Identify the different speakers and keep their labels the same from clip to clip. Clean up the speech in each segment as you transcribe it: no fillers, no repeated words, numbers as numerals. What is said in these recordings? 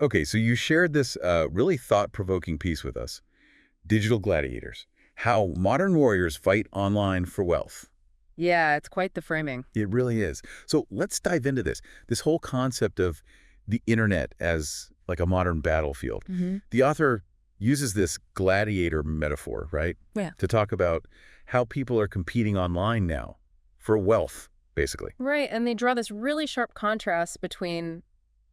Speaker 1: Okay, so you shared this really thought-provoking piece with us. Digital Gladiators. How modern warriors fight online for wealth.
Speaker 2: Yeah, it's quite the framing.
Speaker 1: It really is. So let's dive into this. This whole concept of the internet as like a modern battlefield.
Speaker 2: Hmm.
Speaker 1: The author uses this gladiator metaphor, right?
Speaker 2: Yeah.
Speaker 1: To talk about how people are competing online now for wealth, basically.
Speaker 2: Right, and they draw this really sharp contrast between,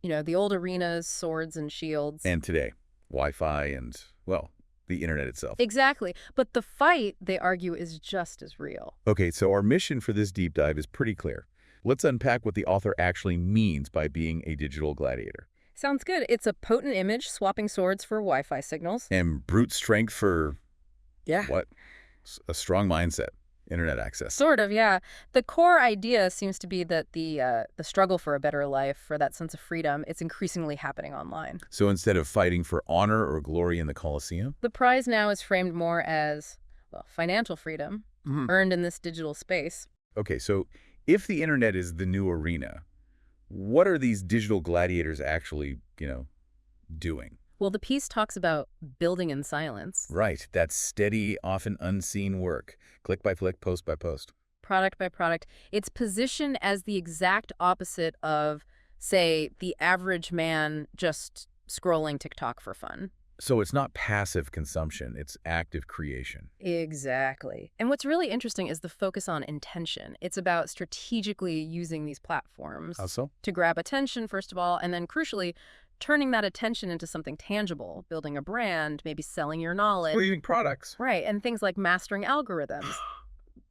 Speaker 2: the old arenas, swords and shields.
Speaker 1: And today, Wi-Fi and, well, the internet itself.
Speaker 2: Exactly. But the fight, they argue, is just as real.
Speaker 1: Okay, so our mission for this deep dive is pretty clear. Let's unpack what the author actually means by being a digital gladiator.
Speaker 2: Sounds good. It's a potent image swapping swords for Wi-Fi signals.
Speaker 1: And brute strength for
Speaker 2: Yeah.
Speaker 1: what? A strong mindset, internet access.
Speaker 2: Sort of, yeah. The core idea seems to be that the struggle for a better life, for that sense of freedom, it's increasingly happening online.
Speaker 1: So instead of fighting for honor or glory in the Colosseum?
Speaker 2: The prize now is framed more as, well, financial freedom
Speaker 1: Mhm.
Speaker 2: earned in this digital space.
Speaker 1: Okay, so if the internet is the new arena, what are these digital gladiators actually, doing?
Speaker 2: Well, the piece talks about building in silence,
Speaker 1: Right, that steady, often unseen work, click by click, post by post.
Speaker 2: product by product. It's positioned as the exact opposite of, say, the average man just scrolling TikTok for fun.
Speaker 1: So it's not passive consumption, it's active creation.
Speaker 2: Exactly. And what's really interesting is the focus on intention. It's about strategically using these platforms
Speaker 1: How so?
Speaker 2: to grab attention, first of all, and then crucially, turning that attention into something tangible, building a brand, maybe selling your knowledge.
Speaker 1: Creating products.
Speaker 2: Right, and things like mastering algorithms.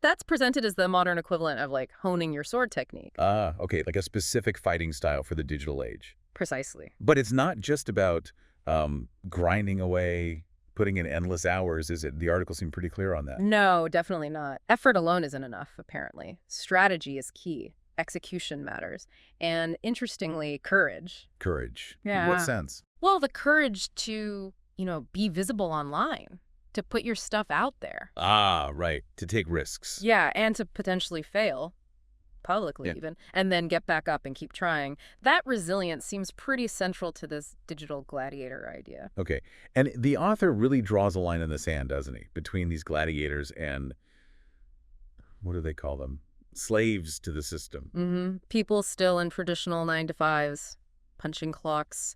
Speaker 2: That's presented as the modern equivalent of like honing your sword technique.
Speaker 1: Ah, okay, like a specific fighting style for the digital age.
Speaker 2: Precisely.
Speaker 1: But it's not just about grinding away, putting in endless hours, is it? The article seemed pretty clear on that.
Speaker 2: No, definitely not. Effort alone isn't enough, apparently. Strategy is key. Execution matters. And interestingly, courage.
Speaker 1: Courage. In
Speaker 2: Yeah.
Speaker 1: what sense?
Speaker 2: Well, the courage to, be visible online, to put your stuff out there.
Speaker 1: Ah, right. To take risks.
Speaker 2: Yeah, and to potentially fail, publicly
Speaker 1: Yeah.
Speaker 2: even, and then get back up and keep trying. That resilience seems pretty central to this digital gladiator idea.
Speaker 1: Okay. And the author really draws a line in the sand, doesn't he? Between these gladiators and, what do they call them? Slaves to the system.
Speaker 2: People still in traditional 9 to 5s, punching clocks,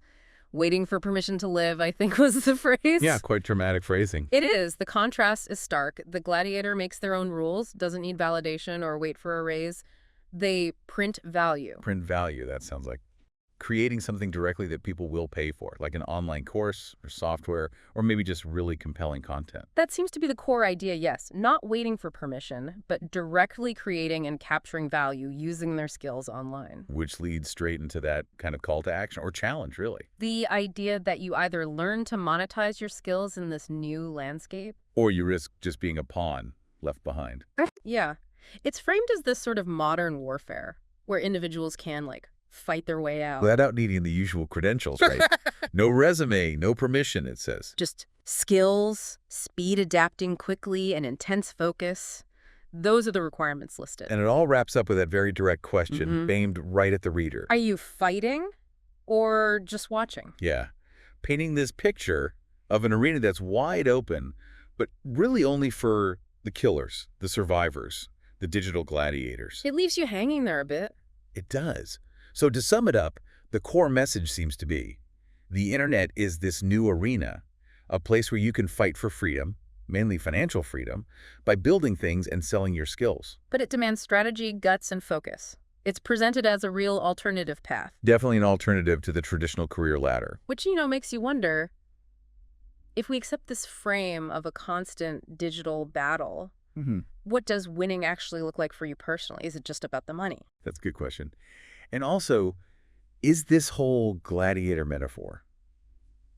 Speaker 2: waiting for permission to live, I think was the phrase.
Speaker 1: Yeah, quite dramatic phrasing.
Speaker 2: It is. The contrast is stark. The gladiator makes their own rules, doesn't need validation or wait for a raise. They print value.
Speaker 1: Print value, that sounds like creating something directly that people will pay for, like an online course or software, or maybe just really compelling content.
Speaker 2: That seems to be the core idea, yes. Not waiting for permission, but directly creating and capturing value using their skills online.
Speaker 1: Which leads straight into that kind of call to action or challenge, really.
Speaker 2: The idea that you either learn to monetize your skills in this new landscape.
Speaker 1: Or you risk just being a pawn left behind.
Speaker 2: Yeah. It's framed as this sort of modern warfare where individuals can, fight their way out.
Speaker 1: Without needing the usual credentials, right? No resume, no permission, it says.
Speaker 2: Just skills, speed adapting quickly, and intense focus. Those are the requirements listed.
Speaker 1: And it all wraps up with that very direct question, aimed right at the reader.
Speaker 2: Are you fighting or just watching?
Speaker 1: Yeah. Painting this picture of an arena that's wide open, but really only for the killers, the survivors, the digital gladiators.
Speaker 2: It leaves you hanging there a bit.
Speaker 1: It does. So to sum it up, the core message seems to be, the internet is this new arena, a place where you can fight for freedom, mainly financial freedom, by building things and selling your skills.
Speaker 2: But it demands strategy, guts, and focus. It's presented as a real alternative path.
Speaker 1: Definitely an alternative to the traditional career ladder.
Speaker 2: Which, makes you wonder, if we accept this frame of a constant digital battle, what does winning actually look like for you personally? Is it just about the money?
Speaker 1: That's a good question. And also, is this whole gladiator metaphor,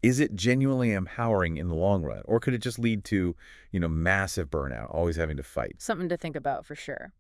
Speaker 1: is it genuinely empowering in the long run? Or could it just lead to, massive burnout, always having to fight?
Speaker 2: Something to think about for sure.